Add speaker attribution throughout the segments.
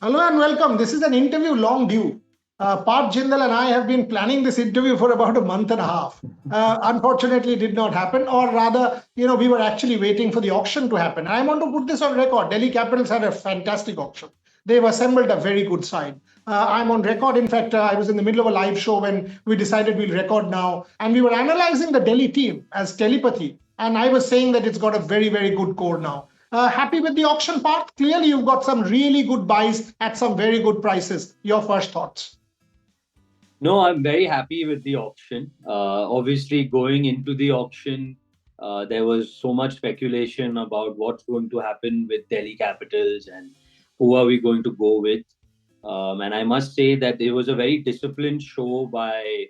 Speaker 1: Hello and welcome. This is an interview long due. Parth Jindal and I have been planning this interview for about a month and a half. Unfortunately, it did not happen, or rather, we were actually waiting for the auction to happen. I want to put this on record. Delhi Capitals had a fantastic auction. They've assembled a very good side. I'm on record. In fact, I was in the middle of a live show when we decided we'll record now, and we were analyzing the Delhi team as telepathy. And I was saying that it's got a very, very good core now. Happy with the auction part? Clearly, you've got some really good buys at some very good prices. Your first thoughts?
Speaker 2: No, I'm very happy with the auction. Obviously, going into the auction, there was so much speculation about what's going to happen with Delhi Capitals and who are we going to go with. And I must say that it was a very disciplined show by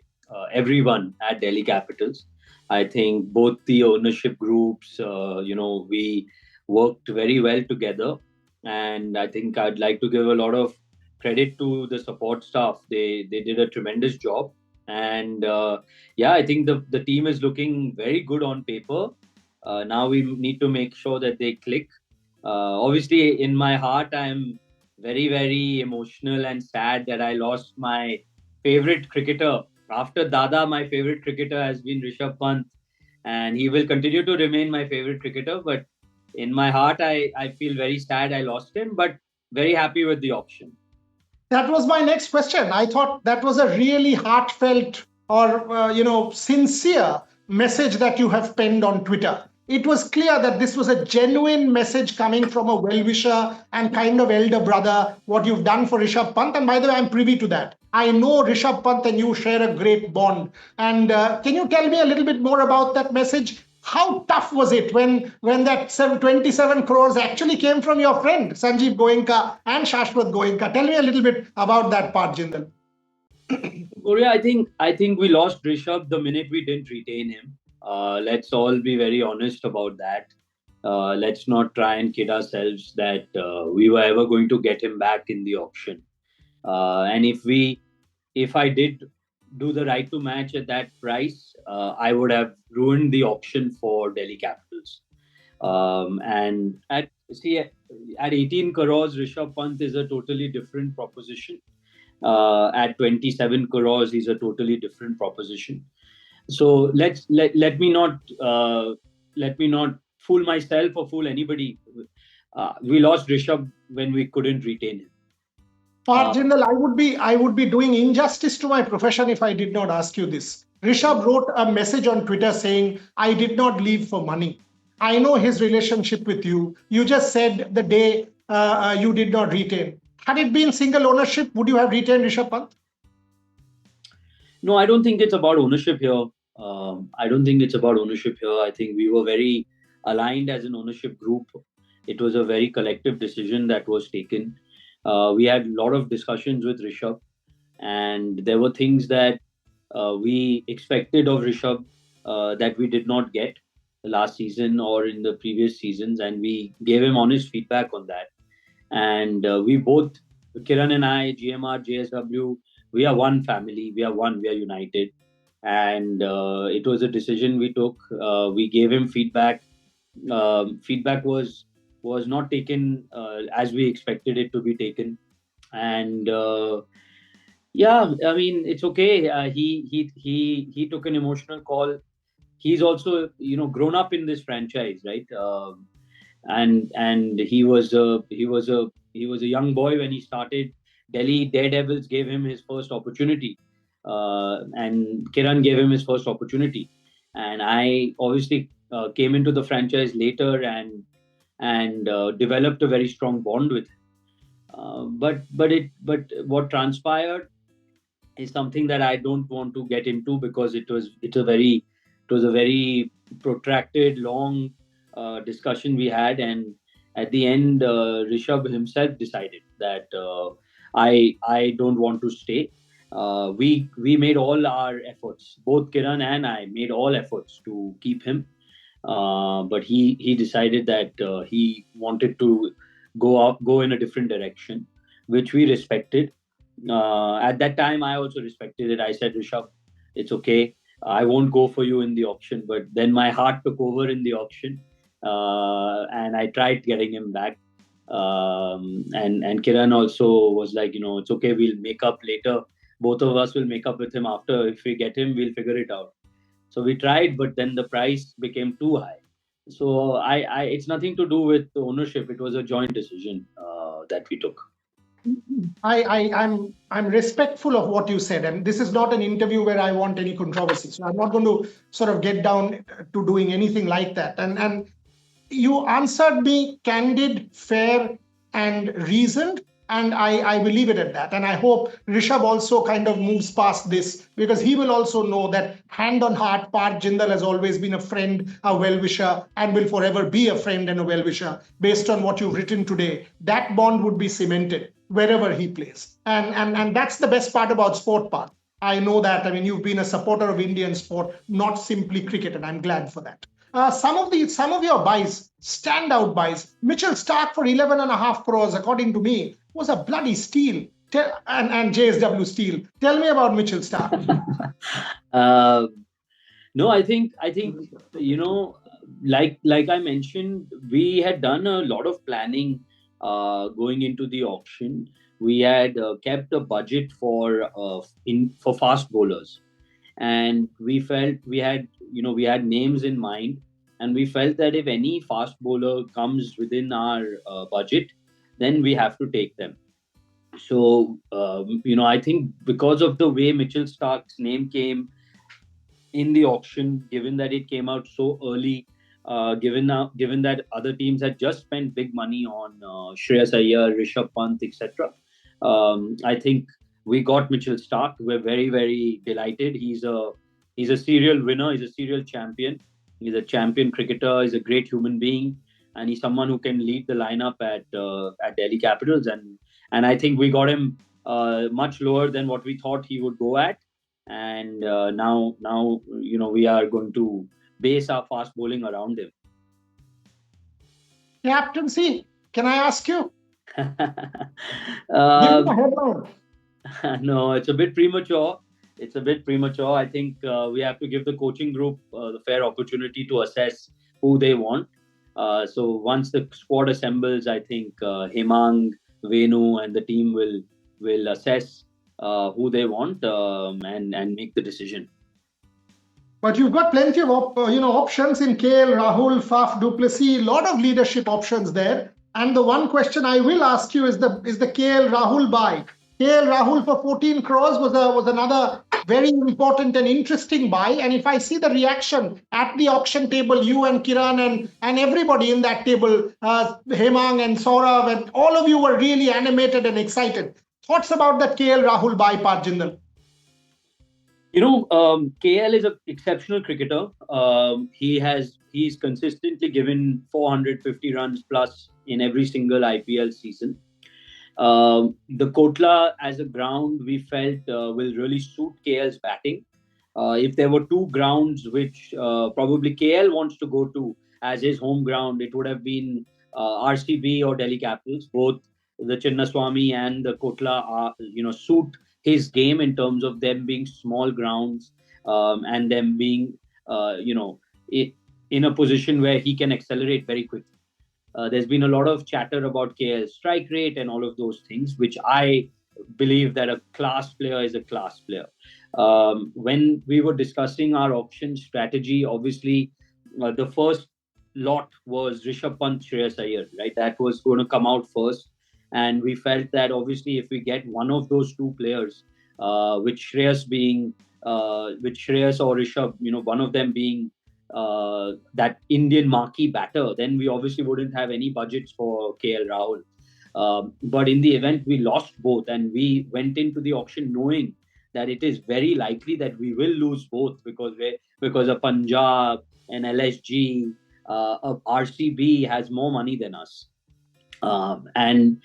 Speaker 2: everyone at Delhi Capitals. I think both the ownership groups, we worked very well together. And I think I'd like to give a lot of credit to the support staff. They did a tremendous job, and yeah, I think the team is looking very good on paper. Now we need to make sure that they click. Obviously, in my heart, I'm very emotional and sad that I lost my favorite cricketer. After Dada, my favorite cricketer has been Rishabh Pant, and he will continue to remain my favorite cricketer. But in my heart, I feel very sad I lost him, but very happy with the option.
Speaker 1: That was my next question. I thought that was a really heartfelt or sincere message that you have penned on Twitter. It was clear that this was a genuine message coming from a well-wisher and kind of elder brother. What you've done for Rishabh Pant, and by the way, I'm privy to that. I know Rishabh Pant and you share a great bond. And can you tell me a little bit more about that message? How tough was it when that 27 crores actually came from your friend Sanjeev Goenka and Shashwat Goenka? Tell me a little bit about that part, Jindal.
Speaker 2: Korea, I think we lost Rishabh the minute we didn't retain him. Let's all be very honest about that. Let's not try and kid ourselves that we were ever going to get him back in the auction. And if I did do the right to match at that price, I would have ruined the auction for Delhi Capitals. And at 18 crores, Rishabh Pant is a totally different proposition. At 27 crores, he's a totally different proposition. So let me not fool myself or fool anybody. We lost Rishabh when we couldn't retain him.
Speaker 1: Parth
Speaker 2: Uh,
Speaker 1: Jindal, I would be doing injustice to my profession if I did not ask you this. Rishabh wrote a message on Twitter saying, I did not leave for money. I know his relationship with you. You just said the day you did not retain. Had it been single ownership, would you have retained Rishabh Pant?
Speaker 2: no, I don't think it's about ownership here. I don't think it's about ownership here. I think we were very aligned as an ownership group. It was a very collective decision that was taken. We had a lot of discussions with Rishabh, and there were things that we expected of Rishabh that we did not get last season or in the previous seasons, and we gave him honest feedback on that. And we both, Kiran and I, GMR, JSW, we are one family. We are one. We are united. And it was a decision we took. We gave him feedback. Feedback was not taken as we expected it to be taken. And yeah, I mean it's okay. He took an emotional call. He's also grown up in this franchise, right? And he was a young boy when he started. Delhi Daredevils gave him his first opportunity, and Kiran gave him his first opportunity, and I obviously came into the franchise later and developed a very strong bond with him. But what transpired is something that I don't want to get into because it was a very protracted, long discussion we had, and at the end, Rishabh himself decided that I don't want to stay. We made all our efforts. Both Kiran and I made all efforts to keep him, but he decided that he wanted to go in a different direction, which we respected. At that time, I also respected it. I said, Rishabh, it's okay. I won't go for you in the auction. But then my heart took over in the auction, and I tried getting him back. And Kiran also was like, it's okay, we'll make up later. Both of us will make up with him after. If we get him, we'll figure it out. So we tried, but then the price became too high. So it's nothing to do with ownership. It was a joint decision that we took.
Speaker 1: I'm respectful of what you said, and this is not an interview where I want any controversy. So I'm not going to sort of get down to doing anything like that. And you answered me candid, fair, and reasoned. And I believe it at that. And I hope Rishabh also kind of moves past this, because he will also know that, hand on heart, Parth Jindal has always been a friend, a well-wisher, and will forever be a friend and a well-wisher. Based on what you've written today, that bond would be cemented wherever he plays. And that's the best part about sport, Parth. I know that. I mean, you've been a supporter of Indian sport, not simply cricket, and I'm glad for that. Some of your buys, standout buys, Mitchell Starc for 11.5 crores, according to me, was a bloody steal. And JSW steal. Tell me about Mitchell Starc.
Speaker 2: uh, no, I think like I mentioned, we had done a lot of planning going into the auction. We had kept a budget for fast bowlers, and we felt we had names in mind, and we felt that if any fast bowler comes within our budget, then we have to take them. So I think because of the way Mitchell Stark's name came in the auction, given that it came out so early, given that other teams had just spent big money on Shreyas Iyer, Rishabh Pant, etc. I think we got Mitchell Stark. We're very, very delighted. He's a serial winner. He's a serial champion. He's a champion cricketer. He's a great human being, and he's someone who can lead the lineup at Delhi Capitals. And I think we got him much lower than what we thought he would go at. And now we are going to base our fast bowling around him.
Speaker 1: Captaincy, can I ask you? Give me
Speaker 2: um,
Speaker 1: a headline.
Speaker 2: no, it's a bit premature. It's a bit premature. I think we have to give the coaching group the fair opportunity to assess who they want. So once the squad assembles, I think Hemang, Venu, and the team will assess who they want, and make the decision.
Speaker 1: But you've got plenty of options in KL, Rahul, Faf, Duplessis, a lot of leadership options there. And the one question I will ask you is the KL Rahul buy. KL Rahul for 14 crores was another very important and interesting buy. And if I see the reaction at the auction table, you and Kiran and everybody in that table, Hemang and Saurav, and all of you were really animated and excited. Thoughts about that KL Rahul buy, Parth Jindal?
Speaker 2: KL is an exceptional cricketer. He's consistently given 450 runs plus in every single IPL season. The Kotla as a ground we felt will really suit KL's batting. If there were two grounds which probably KL wants to go to as his home ground, it would have been RCB or Delhi Capitals. Both the Chinnaswamy and the Kotla suit his game in terms of them being small grounds, and them being I in a position where he can accelerate very quickly. There's been a lot of chatter about KL's strike rate and all of those things, which I believe that a class player is a class player. When we were discussing our option strategy, obviously the first lot was Rishabh Pant, Shreyas Iyer, right? That was going to come out first, and we felt that obviously if we get one of those two players, with Shreyas or Rishabh, one of them being that Indian marquee batter, then we obviously wouldn't have any budgets for KL Rahul. But in the event we lost both, and we went into the auction knowing that it is very likely that we will lose both, because a Punjab, an LSG, a RCB has more money than us. And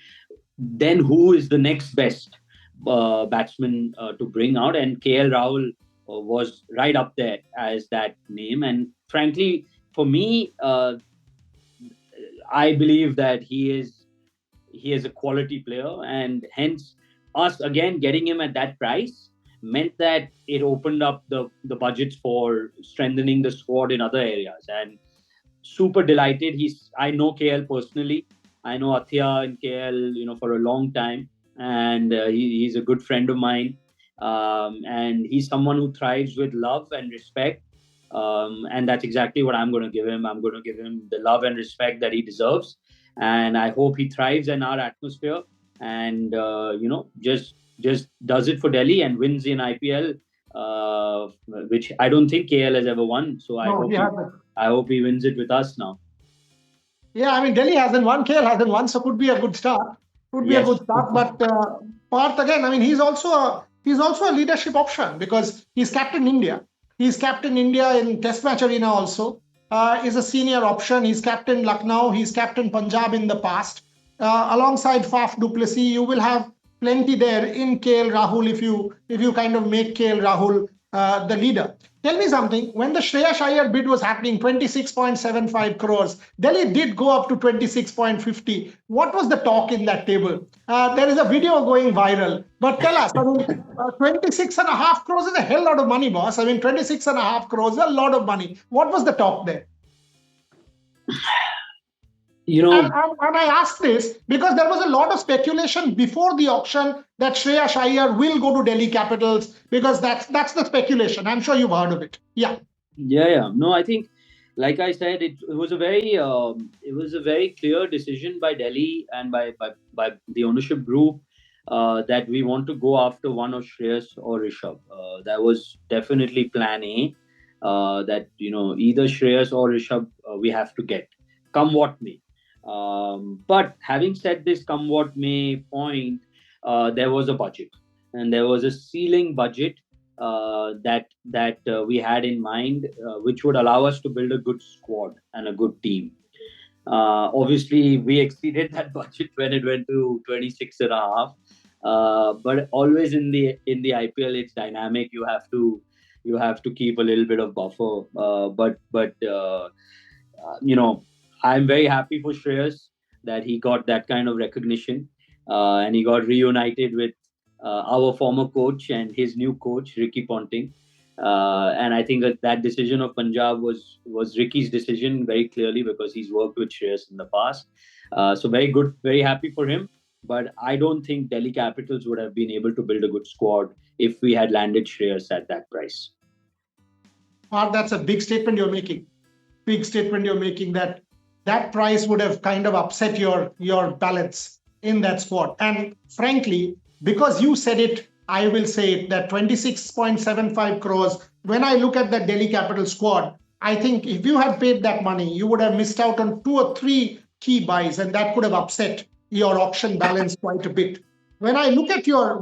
Speaker 2: then who is the next best batsman to bring out? And KL Rahul was right up there as that name. And frankly, for me, I believe that he is a quality player, and hence us again getting him at that price meant that it opened up the budgets for strengthening the squad in other areas. And super delighted. I know KL personally. I know Athia in KL, for a long time, and he's a good friend of mine. And he's someone who thrives with love and respect. And that's exactly what I'm going to give him. I'm going to give him the love and respect that he deserves. And I hope he thrives in our atmosphere and, just does it for Delhi and wins in IPL, which I don't think KL has ever won. So
Speaker 1: No, he hasn't.
Speaker 2: I hope he wins it with us now.
Speaker 1: Yeah, I mean, Delhi hasn't won, KL hasn't won, so could be a good start. Could be a
Speaker 2: Yes.
Speaker 1: good start. But Parth, again, I mean, he's also a leadership option because he's captain India. He's captain India in Test match arena also. Is a senior option. He's captain Lucknow. He's captain Punjab in the past. Alongside Faf du Plessis, you will have plenty there in KL Rahul if you kind of make KL Rahul the leader. Tell me something. When the Shreyash Iyer bid was happening, 26.75 crores, Delhi did go up to 26.50. What was the talk in that table? There is a video going viral. But tell us, I mean, 26 and a half crores is a hell lot of money, boss. I mean, 26 and a half crores is a lot of money. What was the talk there? And I ask this because there was a lot of speculation before the auction that Shreyash Iyer will go to Delhi Capitals because that's the speculation. I'm sure you've heard of it. Yeah.
Speaker 2: Yeah. No, I think, like I said, it was a very clear decision by Delhi and by the ownership group that we want to go after one of Shreyas or Rishabh. That was definitely Plan A. That either Shreyas or Rishabh we have to get, come what may. But having said this, come what may point, there was a budget and there was a ceiling budget that we had in mind, which would allow us to build a good squad and a good team. Obviously, we exceeded that budget when it went to 26 and a half. But always in the IPL, it's dynamic. You have to keep a little bit of buffer. But I'm very happy for Shreyas that he got that kind of recognition, and he got reunited with our former coach and his new coach, Ricky Ponting. And I think that decision of Punjab was Ricky's decision very clearly because he's worked with Shreyas in the past. So very good, very happy for him. But I don't think Delhi Capitals would have been able to build a good squad if we had landed Shreyas at that price.
Speaker 1: That's a big statement you're making. Big statement you're making that price would have kind of upset your balance in that squad. And frankly, because you said it, I will say it, that 26.75 crores, when I look at that Delhi Capital squad, I think if you had paid that money, you would have missed out on 2 or 3 key buys, and that could have upset your auction balance quite a bit. When I look at your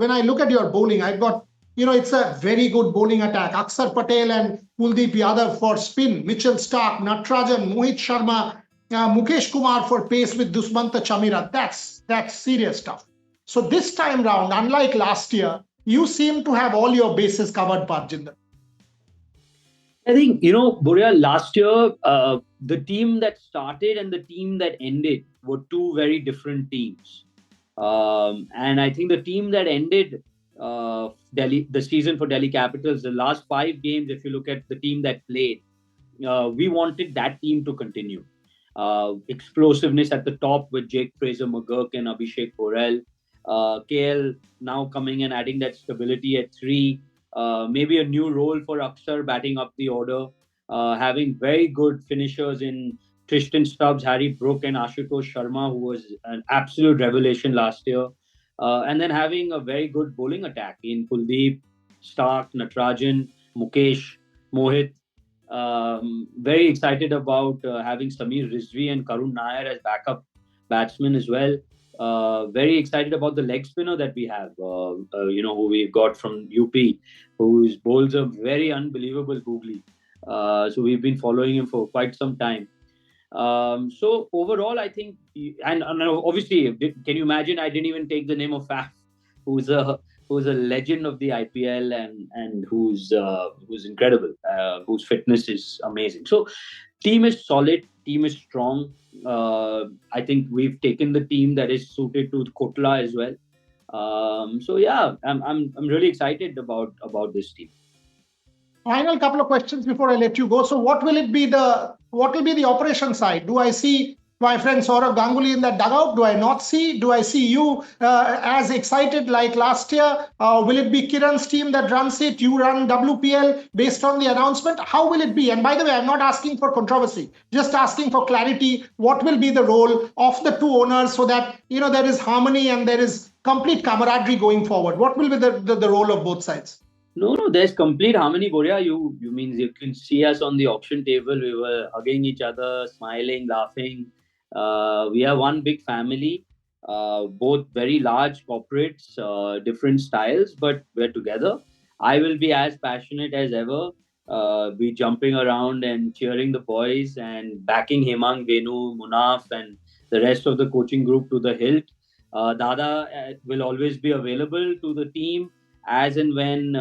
Speaker 1: bowling, I've got, it's a very good bowling attack. Akshar Patel and Kuldeep Yadav for spin, Mitchell Starc, Natarajan, Mohit Sharma, Mukesh Kumar for pace with Dusmanta Chamira. That's serious stuff. So this time round, unlike last year, you seem to have all your bases covered, Parth Jindal.
Speaker 2: I think, Burya, last year, the team that started and the team that ended were two very different teams. And I think the team that ended the season for Delhi Capitals, the last 5 games, if you look at the team that played, we wanted that team to continue. Explosiveness at the top with Jake Fraser McGurk and Abhishek Porel. KL now coming and adding that stability at 3. Maybe a new role for Akshar batting up the order. Having very good finishers in Tristan Stubbs, Harry Brook, and Ashutosh Sharma, who was an absolute revelation last year. And then having a very good bowling attack in Kuldeep, Starc, Natarajan, Mukesh, Mohit. Very excited about having Samir Rizvi and Karun Nair as backup batsmen as well. Very excited about the leg spinner that we have, who we've got from UP, whose bowls are very unbelievable googly. So we've been following him for quite some time. So overall, I think, and obviously, can you imagine? I didn't even take the name of Faf, who's a legend of the IPL and who's incredible, whose fitness is amazing. So, team is solid, team is strong. I think we've taken the team that is suited to Kotla as well. So yeah, I'm really excited about this team.
Speaker 1: Final couple of questions before I let you go. So what will be the operation side? Do I see my friend Saurav Ganguly in that dugout? Do I not see? Do I see you as excited like last year? Will it be Kiran's team that runs it? You run WPL based on the announcement? How will it be? And by the way, I'm not asking for controversy, just asking for clarity. What will be the role of the two owners so that there is harmony and there is complete camaraderie going forward? What will be the role of both sides?
Speaker 2: No, there's complete harmony, Boria. You means you can see us on the auction table. We were hugging each other, smiling, laughing. We are one big family, both very large corporates, different styles, but we're together. I will be as passionate as ever, be jumping around and cheering the boys and backing Hemang, Venu, Munaf, and the rest of the coaching group to the hilt. Dada will always be available to the team as and when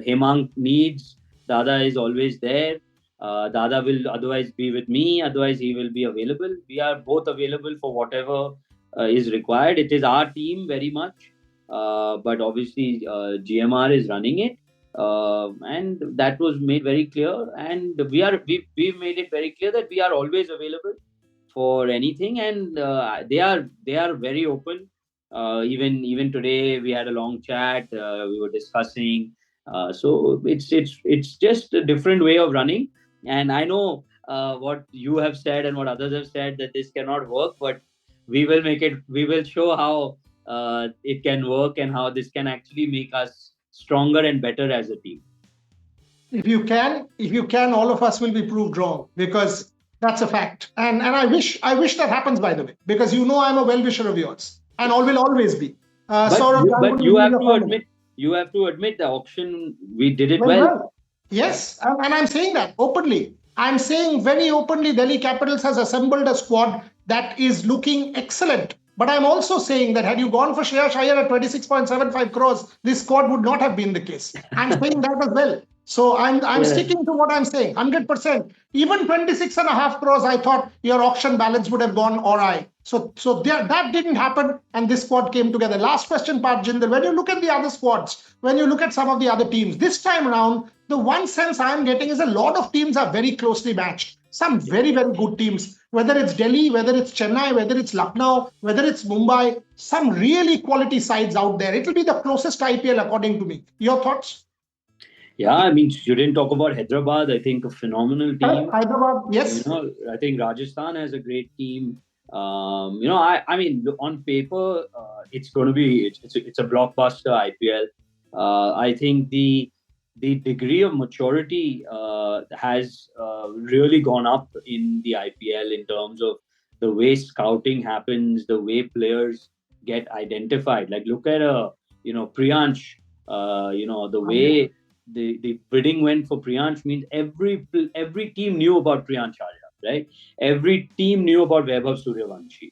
Speaker 2: Hemang needs. Dada is always there. Dada will otherwise be with me, otherwise, he will be available. We are both available for whatever is required. It is our team very much, but obviously, GMR is running it. And that was made very clear, and we've made it very clear that we are always available for anything, and they are very open. Even today we had a long chat. We were discussing. So it's just a different way of running. And I know what you have said and what others have said, that this cannot work, but we will make it. We will show how it can work and how this can actually make us stronger and better as a team.
Speaker 1: If you can, all of us will be proved wrong, because that's a fact. And I wish that happens, by the way, because I'm a well-wisher of yours and all will always be.
Speaker 2: But
Speaker 1: Saurav
Speaker 2: but
Speaker 1: Ganguly
Speaker 2: you
Speaker 1: being
Speaker 2: have
Speaker 1: a
Speaker 2: to
Speaker 1: family.
Speaker 2: admit, the auction, we did it
Speaker 1: Very
Speaker 2: well.
Speaker 1: well. Yes, and I'm saying that openly. I'm saying very openly, Delhi Capitals has assembled a squad that is looking excellent. But I'm also saying that had you gone for Shreyas Iyer at 26.75 crores, this squad would not have been the case. I'm saying that as well. So I'm
Speaker 2: Yeah.
Speaker 1: sticking to what I'm saying, 100%. Even 26.5 crores, I thought your auction balance would have gone all right. So that didn't happen, and this squad came together. Last question, Parth Jindal. When you look at the other squads, when you look at some of the other teams, this time around, the one sense I'm getting is a lot of teams are very closely matched. Some very, very good teams, whether it's Delhi, whether it's Chennai, whether it's Lucknow, whether it's Mumbai, some really quality sides out there. It will be the closest IPL, according to me. Your thoughts?
Speaker 2: Yeah, I mean, you didn't talk about Hyderabad. I think a phenomenal
Speaker 1: Correct.
Speaker 2: team.
Speaker 1: Hyderabad, yes.
Speaker 2: I think Rajasthan has a great team. I mean, on paper, it's going to be it's a blockbuster IPL. I think the degree of maturity has really gone up in the IPL in terms of the way scouting happens, the way players get identified. Like look at Priyansh. The way the bidding went for Priyansh means every team knew about Priyansh Arya, right? Every team knew about Vaibhav Suryavanshi.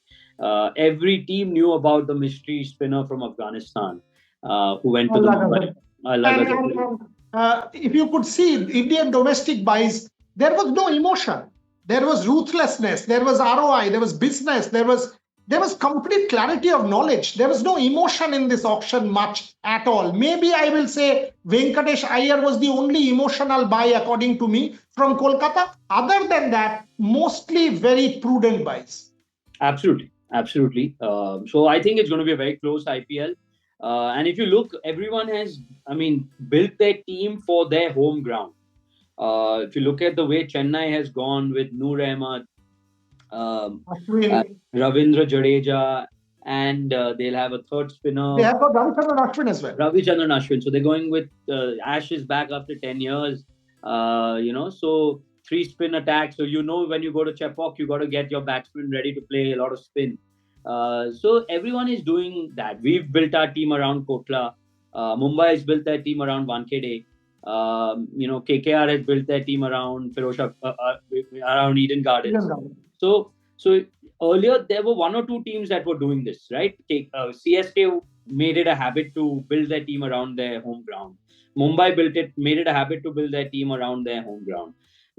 Speaker 2: Every team knew about the mystery spinner from Afghanistan who went to the
Speaker 1: Allah
Speaker 2: Mumbai.
Speaker 1: Gazal.
Speaker 2: Allah
Speaker 1: And,
Speaker 2: Gazal.
Speaker 1: if you could see Indian domestic buys, there was no emotion. There was ruthlessness. There was ROI. There was business. There was complete clarity of knowledge. There was no emotion in this auction much at all. Maybe I will say Venkatesh Iyer was the only emotional buy, according to me, from Kolkata. Other than that, mostly very prudent buys.
Speaker 2: Absolutely. So I think it's going to be a very close IPL. And if you look, everyone has, I mean, built their team for their home ground. If you look at the way Chennai has gone with Noor Ahmed, um, uh,
Speaker 1: Ashwin.
Speaker 2: Ravindra Jadeja, and they'll have a third
Speaker 1: They
Speaker 2: spinner,
Speaker 1: have got Ravichandran Ashwin as well.
Speaker 2: Ravichandran Ashwin. So they're going with Ash is back after 10 years. So three spin attack. So when you go to Chepauk, you got to get your batsman ready to play a lot of spin. So everyone is doing that. We've built our team around Kotla. Mumbai has built their team around Wankhede. KKR has built their team around around Eden Gardens. So earlier there were one or two teams that were doing this, right? CSK made it a habit to build their team around their home ground. Mumbai made it a habit to build their team around their home ground.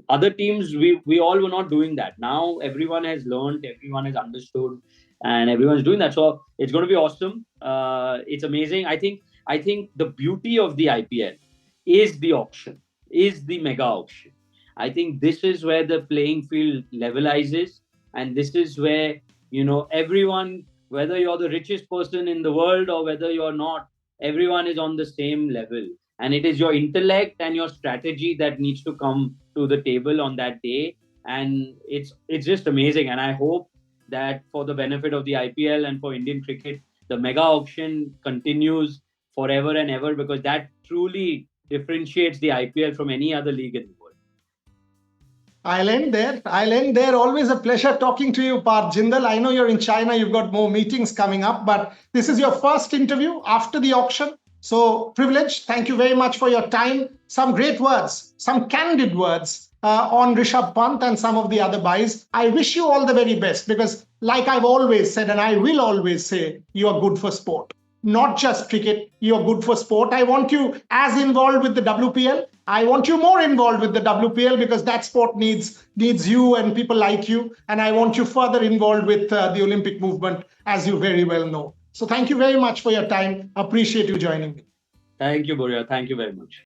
Speaker 2: Other teams, we all were not doing that. Now everyone has learned, everyone has understood, and everyone's doing that. So it's going to be awesome. It's amazing. I think the beauty of the IPL is the auction, is the mega auction. I think this is where the playing field levelizes. And this is where, everyone, whether you're the richest person in the world or whether you're not, everyone is on the same level. And it is your intellect and your strategy that needs to come to the table on that day. And it's just amazing. And I hope that for the benefit of the IPL and for Indian cricket, the mega auction continues forever and ever, because that truly differentiates the IPL from any other league in the world.
Speaker 1: I'll end there. I'll end there. Always a pleasure talking to you, Parth Jindal. I know you're in China, you've got more meetings coming up, but this is your first interview after the auction. So, privileged. Thank you very much for your time. Some great words, some candid words on Rishabh Pant and some of the other buys. I wish you all the very best because, like I've always said, and I will always say, you are good for sport. Not just cricket, you're good for sport. I want you as involved with the WPL. I want you more involved with the WPL because that sport needs you and people like you. And I want you further involved with the Olympic movement, as you very well know. So thank you very much for your time. Appreciate you joining me.
Speaker 2: Thank you, Boria. Thank you very much.